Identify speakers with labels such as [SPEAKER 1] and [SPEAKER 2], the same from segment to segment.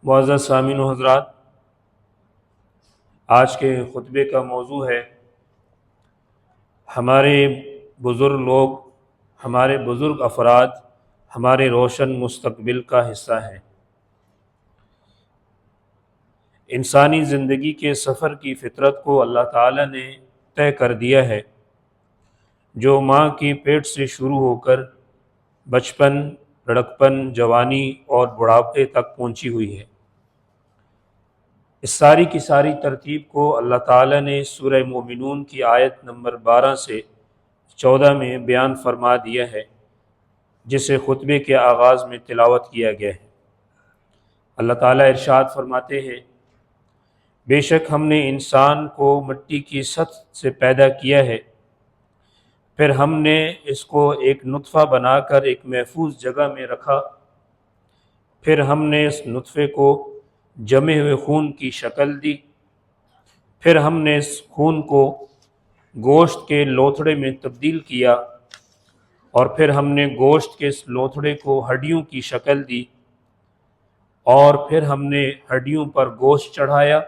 [SPEAKER 1] معزز سامعین و حضرات، آج کے خطبے کا موضوع ہے ہمارے بزرگ لوگ، ہمارے بزرگ افراد ہمارے روشن مستقبل کا حصہ ہیں۔ انسانی زندگی کے سفر کی فطرت کو اللہ تعالیٰ نے طے کر دیا ہے، جو ماں کی پیٹ سے شروع ہو کر بچپن، لڑکپن، جوانی اور بڑھاپے تک پہنچی ہوئی ہے۔ اس ساری کی ساری ترتیب کو اللہ تعالیٰ نے سورہ مومنون کی آیت نمبر 12 سے 14 میں بیان فرما دیا ہے، جسے خطبے کے آغاز میں تلاوت کیا گیا ہے۔ اللہ تعالیٰ ارشاد فرماتے ہیں، بے شک ہم نے انسان کو مٹی کی سطح سے پیدا کیا ہے، پھر ہم نے اس کو ایک نطفہ بنا کر ایک محفوظ جگہ میں رکھا، پھر ہم نے اس نطفے کو جمے ہوئے خون کی شکل دی، پھر ہم نے اس خون کو گوشت کے لوتھڑے میں تبدیل کیا، اور پھر ہم نے گوشت کے اس لوتھڑے کو ہڈیوں کی شکل دی، اور پھر ہم نے ہڈیوں پر گوشت چڑھایا،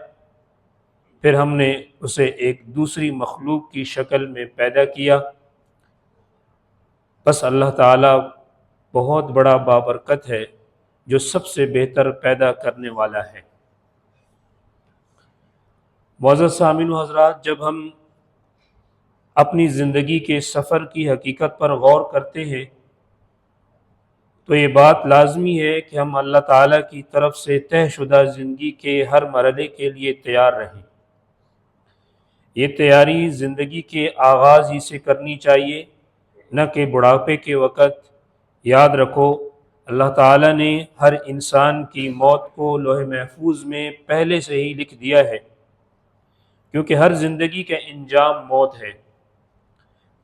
[SPEAKER 1] پھر ہم نے اسے ایک دوسری مخلوق کی شکل میں پیدا کیا۔ بس اللہ تعالیٰ بہت بڑا بابرکت ہے، جو سب سے بہتر پیدا کرنے والا ہے۔ معزز سامعین و حضرات، جب ہم اپنی زندگی کے سفر کی حقیقت پر غور کرتے ہیں تو یہ بات لازمی ہے کہ ہم اللہ تعالیٰ کی طرف سے طے شدہ زندگی کے ہر مرحلے کے لیے تیار رہیں۔ یہ تیاری زندگی کے آغاز ہی سے کرنی چاہیے، نہ کہ بڑھاپے کے وقت۔ یاد رکھو، اللہ تعالیٰ نے ہر انسان کی موت کو لوح محفوظ میں پہلے سے ہی لکھ دیا ہے، کیونکہ ہر زندگی کا انجام موت ہے۔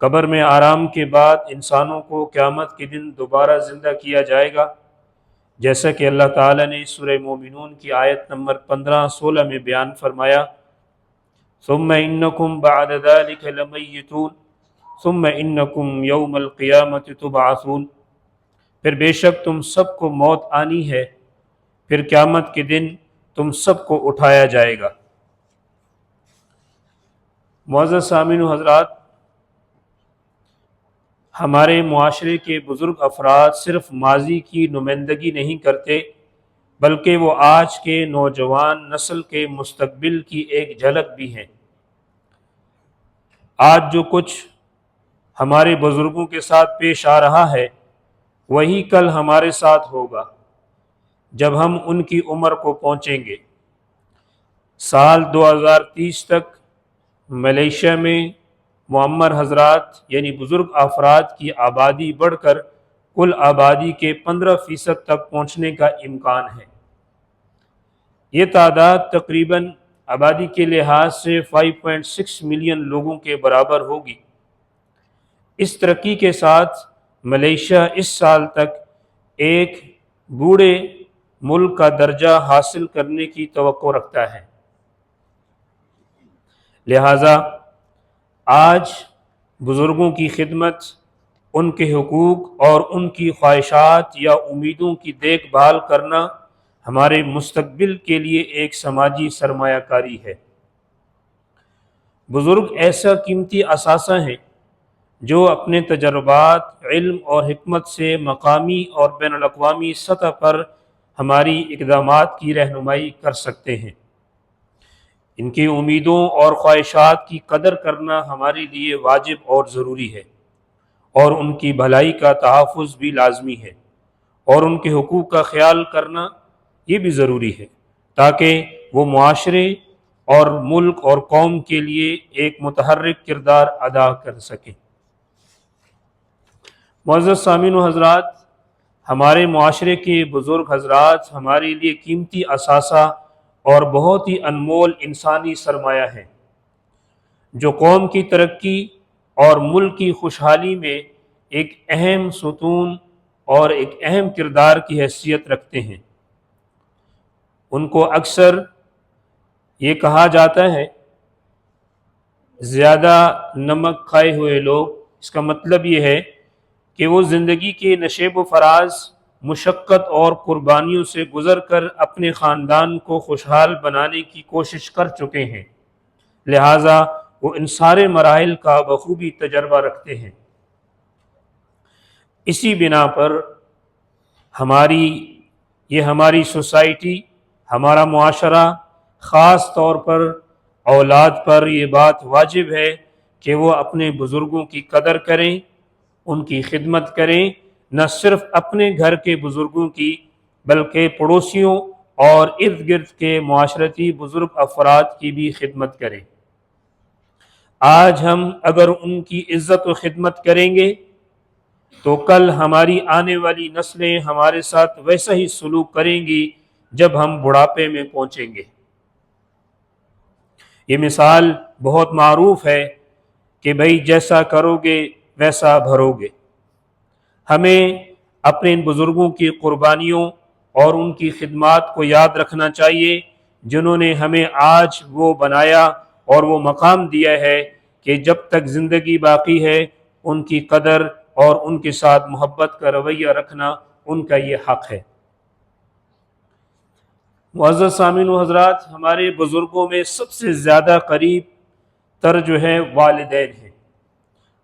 [SPEAKER 1] قبر میں آرام کے بعد انسانوں کو قیامت کے دن دوبارہ زندہ کیا جائے گا، جیسا کہ اللہ تعالیٰ نے سورہ مومنون کی آیت نمبر 15-16 میں بیان فرمایا، ثم انکم بعد ذلک لمیتون ثم انکم یوم القیامت تبعثون، پھر بے شک تم سب کو موت آنی ہے، پھر قیامت کے دن تم سب کو اٹھایا جائے گا۔ معزز سامعین و حضرات، ہمارے معاشرے کے بزرگ افراد صرف ماضی کی نمائندگی نہیں کرتے، بلکہ وہ آج کے نوجوان نسل کے مستقبل کی ایک جھلک بھی ہیں۔ آج جو کچھ ہمارے بزرگوں کے ساتھ پیش آ رہا ہے، وہی کل ہمارے ساتھ ہوگا جب ہم ان کی عمر کو پہنچیں گے۔ سال 2030 تک ملیشیا میں معمر حضرات یعنی بزرگ افراد کی آبادی بڑھ کر کل آبادی کے 15% تک پہنچنے کا امکان ہے۔ یہ تعداد تقریباً آبادی کے لحاظ سے 5.6 ملین لوگوں کے برابر ہوگی۔ اس ترقی کے ساتھ ملیشیا اس سال تک ایک بوڑھے ملک کا درجہ حاصل کرنے کی توقع رکھتا ہے۔ لہٰذا آج بزرگوں کی خدمت، ان کے حقوق اور ان کی خواہشات یا امیدوں کی دیکھ بھال کرنا ہمارے مستقبل کے لیے ایک سماجی سرمایہ کاری ہے۔ بزرگ ایسا قیمتی اثاثہ ہیں جو اپنے تجربات، علم اور حکمت سے مقامی اور بین الاقوامی سطح پر ہماری اقدامات کی رہنمائی کر سکتے ہیں۔ ان کی امیدوں اور خواہشات کی قدر کرنا ہمارے لیے واجب اور ضروری ہے، اور ان کی بھلائی کا تحفظ بھی لازمی ہے، اور ان کے حقوق کا خیال کرنا یہ بھی ضروری ہے، تاکہ وہ معاشرے اور ملک اور قوم کے لیے ایک متحرک کردار ادا کر سکیں۔ معزز سامعین و حضرات، ہمارے معاشرے کے بزرگ حضرات ہمارے لیے قیمتی اثاثہ اور بہت ہی انمول انسانی سرمایہ ہیں، جو قوم کی ترقی اور ملک کی خوشحالی میں ایک اہم ستون اور ایک اہم کردار کی حیثیت رکھتے ہیں۔ ان کو اکثر یہ کہا جاتا ہے، زیادہ نمک کھائے ہوئے لوگ، اس کا مطلب یہ ہے کہ وہ زندگی کے نشیب و فراز مشقت اور قربانیوں سے گزر کر اپنے خاندان کو خوشحال بنانے کی کوشش کر چکے ہیں، لہٰذا وہ ان سارے مراحل کا بخوبی تجربہ رکھتے ہیں۔ اسی بنا پر ہماری سوسائٹی، ہمارا معاشرہ، خاص طور پر اولاد پر یہ بات واجب ہے کہ وہ اپنے بزرگوں کی قدر کریں، ان کی خدمت کریں، نہ صرف اپنے گھر کے بزرگوں کی بلکہ پڑوسیوں اور ارد گرد کے معاشرتی بزرگ افراد کی بھی خدمت کریں۔ آج ہم اگر ان کی عزت و خدمت کریں گے تو کل ہماری آنے والی نسلیں ہمارے ساتھ ویسا ہی سلوک کریں گی جب ہم بڑھاپے میں پہنچیں گے۔ یہ مثال بہت معروف ہے کہ بھئی جیسا کرو گے ویسا بھرو گے۔ ہمیں اپنے ان بزرگوں کی قربانیوں اور ان کی خدمات کو یاد رکھنا چاہیے جنہوں نے ہمیں آج وہ بنایا اور وہ مقام دیا ہے کہ جب تک زندگی باقی ہے ان کی قدر اور ان کے ساتھ محبت کا رویہ رکھنا ان کا یہ حق ہے۔ معزز سامعین و حضرات، ہمارے بزرگوں میں سب سے زیادہ قریب تر جو ہے والدین ہیں۔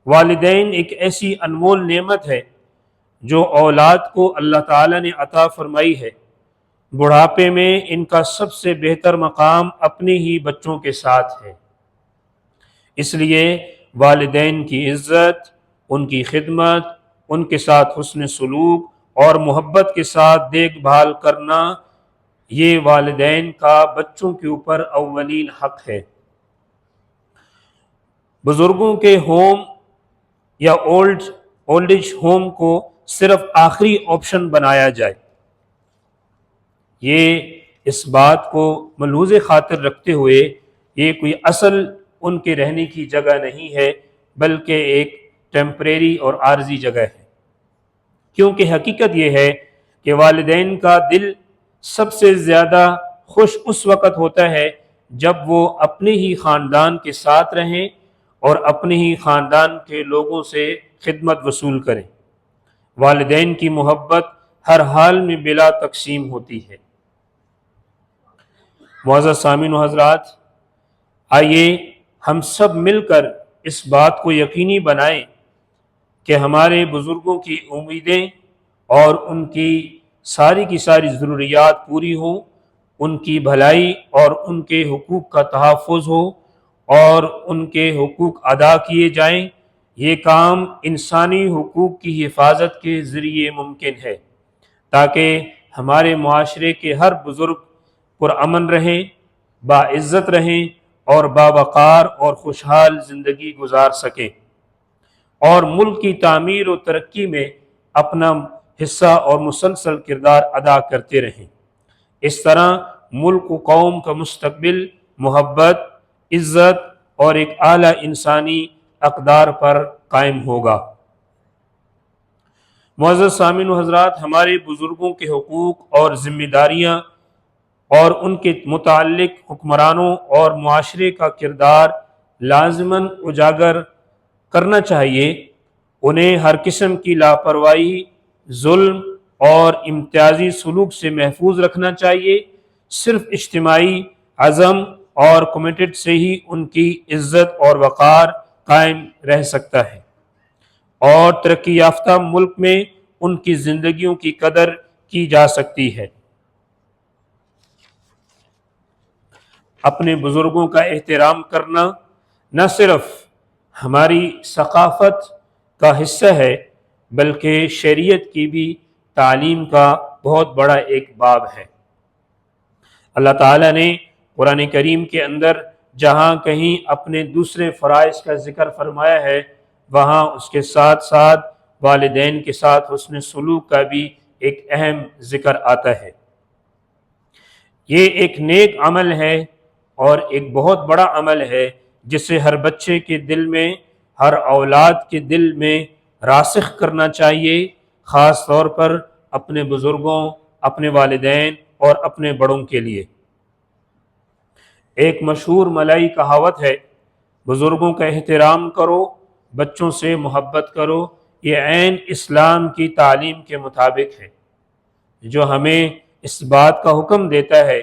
[SPEAKER 1] والدین ایک ایسی انمول نعمت ہے جو اولاد کو اللہ تعالیٰ نے عطا فرمائی ہے۔ بڑھاپے میں ان کا سب سے بہتر مقام اپنے ہی بچوں کے ساتھ ہے، اس لیے والدین کی عزت، ان کی خدمت، ان کے ساتھ حسن سلوک اور محبت کے ساتھ دیکھ بھال کرنا یہ والدین کا بچوں کے اوپر اولین حق ہے۔ بزرگوں کے ہوم یا اولڈ ایج ہوم کو صرف آخری آپشن بنایا جائے، یہ اس بات کو ملحوظ خاطر رکھتے ہوئے یہ کوئی اصل ان کے رہنے کی جگہ نہیں ہے بلکہ ایک ٹیمپریری اور عارضی جگہ ہے، کیونکہ حقیقت یہ ہے کہ والدین کا دل سب سے زیادہ خوش اس وقت ہوتا ہے جب وہ اپنے ہی خاندان کے ساتھ رہیں اور اپنے ہی خاندان کے لوگوں سے خدمت وصول کریں۔ والدین کی محبت ہر حال میں بلا تقسیم ہوتی ہے۔ معزز سامعین و حضرات، آئیے ہم سب مل کر اس بات کو یقینی بنائیں کہ ہمارے بزرگوں کی امیدیں اور ان کی ساری ضروریات پوری ہوں، ان کی بھلائی اور ان کے حقوق کا تحفظ ہو اور ان کے حقوق ادا کیے جائیں۔ یہ کام انسانی حقوق کی حفاظت کے ذریعے ممکن ہے تاکہ ہمارے معاشرے کے ہر بزرگ پرامن رہیں، باعزت رہیں اور باوقار اور خوشحال زندگی گزار سکیں اور ملک کی تعمیر و ترقی میں اپنا حصہ اور مسلسل کردار ادا کرتے رہیں۔ اس طرح ملک و قوم کا مستقبل محبت، عزت اور ایک اعلیٰ انسانی اقدار پر قائم ہوگا۔ معزز سامعین و حضرات، ہمارے بزرگوں کے حقوق اور ذمہ داریاں اور ان کے متعلق حکمرانوں اور معاشرے کا کردار لازماً اجاگر کرنا چاہیے۔ انہیں ہر قسم کی لاپرواہی، ظلم اور امتیازی سلوک سے محفوظ رکھنا چاہیے۔ صرف اجتماعی عزم اور کمیٹڈ سے ہی ان کی عزت اور وقار قائم رہ سکتا ہے اور ترقی یافتہ ملک میں ان کی زندگیوں کی قدر کی جا سکتی ہے۔ اپنے بزرگوں کا احترام کرنا نہ صرف ہماری ثقافت کا حصہ ہے بلکہ شریعت کی بھی تعلیم کا بہت بڑا ایک باب ہے۔ اللہ تعالیٰ نے قرآن کریم کے اندر جہاں کہیں اپنے دوسرے فرائض کا ذکر فرمایا ہے وہاں اس کے ساتھ ساتھ والدین کے ساتھ حسن سلوک کا بھی ایک اہم ذکر آتا ہے۔ یہ ایک نیک عمل ہے اور ایک بہت بڑا عمل ہے جسے ہر بچے کے دل میں، ہر اولاد کے دل میں راسخ کرنا چاہیے، خاص طور پر اپنے بزرگوں، اپنے والدین اور اپنے بڑوں کے لیے۔ ایک مشہور ملائی کہاوت ہے، بزرگوں کا احترام کرو، بچوں سے محبت کرو، یہ عین اسلام کی تعلیم کے مطابق ہے۔ جو ہمیں اس بات کا حکم دیتا ہے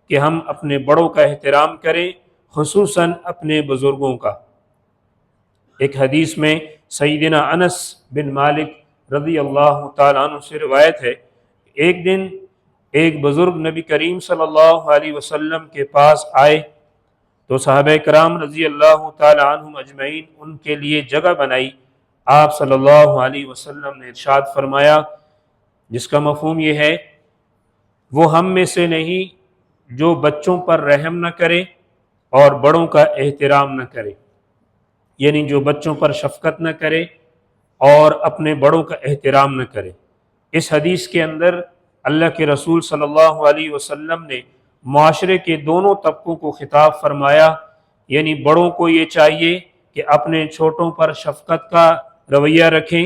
[SPEAKER 1] کہ ہم اپنے بڑوں کا احترام کریں، خصوصاً اپنے بزرگوں کا۔ ایک حدیث میں سیدنا انس بن مالک رضی اللہ تعالیٰ عنہ سے روایت ہے، ایک دن ایک بزرگ نبی کریم صلی اللہ علیہ وسلم کے پاس آئے تو صحابہ کرام رضی اللہ تعالیٰ عنہم اجمعین ان کے لیے جگہ بنائی۔ آپ صلی اللہ علیہ وسلم نے ارشاد فرمایا، جس کا مفہوم یہ ہے وہ ہم میں سے نہیں جو بچوں پر رحم نہ کرے اور بڑوں کا احترام نہ کرے، یعنی جو بچوں پر شفقت نہ کرے اور اپنے بڑوں کا احترام نہ کرے۔ اس حدیث کے اندر اللہ کے رسول صلی اللہ علیہ وسلم نے معاشرے کے دونوں طبقوں کو خطاب فرمایا، یعنی بڑوں کو یہ چاہیے کہ اپنے چھوٹوں پر شفقت کا رویہ رکھیں،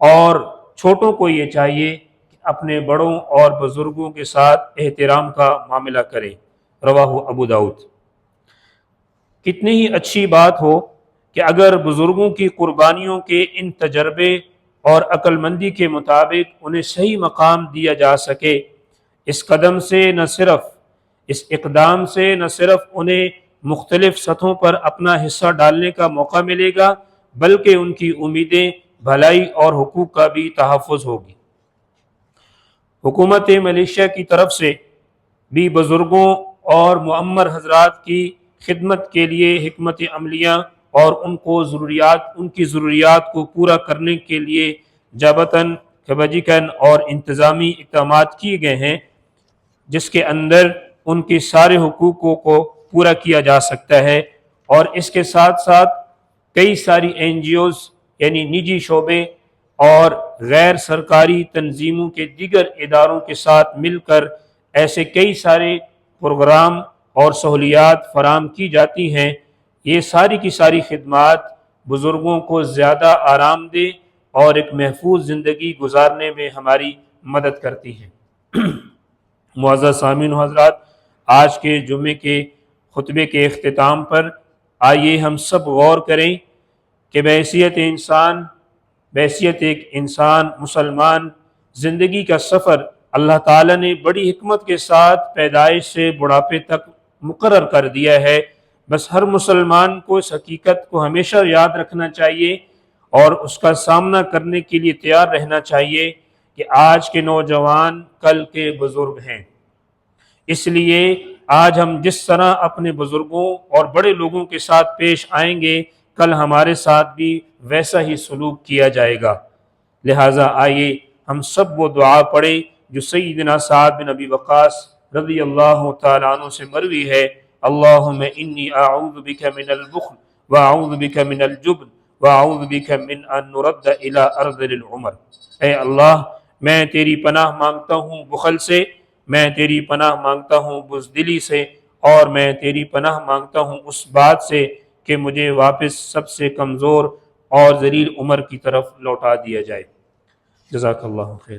[SPEAKER 1] اور چھوٹوں کو یہ چاہیے کہ اپنے بڑوں اور بزرگوں کے ساتھ احترام کا معاملہ کریں۔ رواہ ابو داؤد۔ کتنی ہی اچھی بات ہو کہ اگر بزرگوں کی قربانیوں کے ان تجربے اور عقل مندی کے مطابق انہیں صحیح مقام دیا جا سکے، اس اقدام سے نہ صرف انہیں مختلف سطحوں پر اپنا حصہ ڈالنے کا موقع ملے گا، بلکہ ان کی امیدیں، بھلائی اور حقوق کا بھی تحفظ ہوگی۔ حکومت ملیشیا کی طرف سے بھی بزرگوں اور معمر حضرات کی خدمت کے لیے حکمت عملیاں اور ان کی ضروریات کو پورا کرنے کے لیے جابطن، خبجیکن اور انتظامی اقدامات کیے گئے ہیں، جس کے اندر ان کے سارے حقوقوں کو پورا کیا جا سکتا ہے۔ اور اس کے ساتھ ساتھ کئی ساری NGOs یعنی نجی شعبے اور غیر سرکاری تنظیموں کے دیگر اداروں کے ساتھ مل کر ایسے کئی سارے پروگرام اور سہولیات فراہم کی جاتی ہیں۔ یہ ساری کی ساری خدمات بزرگوں کو زیادہ آرام دہ اور ایک محفوظ زندگی گزارنے میں ہماری مدد کرتی ہیں۔ معزز سامعین و حضرات، آج کے جمعے کے خطبے کے اختتام پر آئیے ہم سب غور کریں کہ بحیثیت ایک انسان مسلمان زندگی کا سفر اللہ تعالیٰ نے بڑی حکمت کے ساتھ پیدائش سے بڑھاپے تک مقرر کر دیا ہے۔ بس ہر مسلمان کو اس حقیقت کو ہمیشہ یاد رکھنا چاہیے اور اس کا سامنا کرنے کے لیے تیار رہنا چاہیے کہ آج کے نوجوان کل کے بزرگ ہیں۔ اس لیے آج ہم جس طرح اپنے بزرگوں اور بڑے لوگوں کے ساتھ پیش آئیں گے، کل ہمارے ساتھ بھی ویسا ہی سلوک کیا جائے گا۔ لہٰذا آئیے ہم سب وہ دعا پڑھیں جو سیدنا سعد بن ابی وقاص رضی اللہ تعالیٰ عنہ سے مروی ہے، اللہم انی اعوذ بک من البخل واعوذ بک من الجبن واعوذ بک من ان نرد الی ارذل العمر۔ اے اللہ، میں تیری پناہ مانگتا ہوں بخل سے، میں تیری پناہ مانگتا ہوں بزدلی سے، اور میں تیری پناہ مانگتا ہوں اس بات سے کہ مجھے واپس سب سے کمزور اور ذلیل عمر کی طرف لوٹا دیا جائے۔ جزاک اللہ خیر۔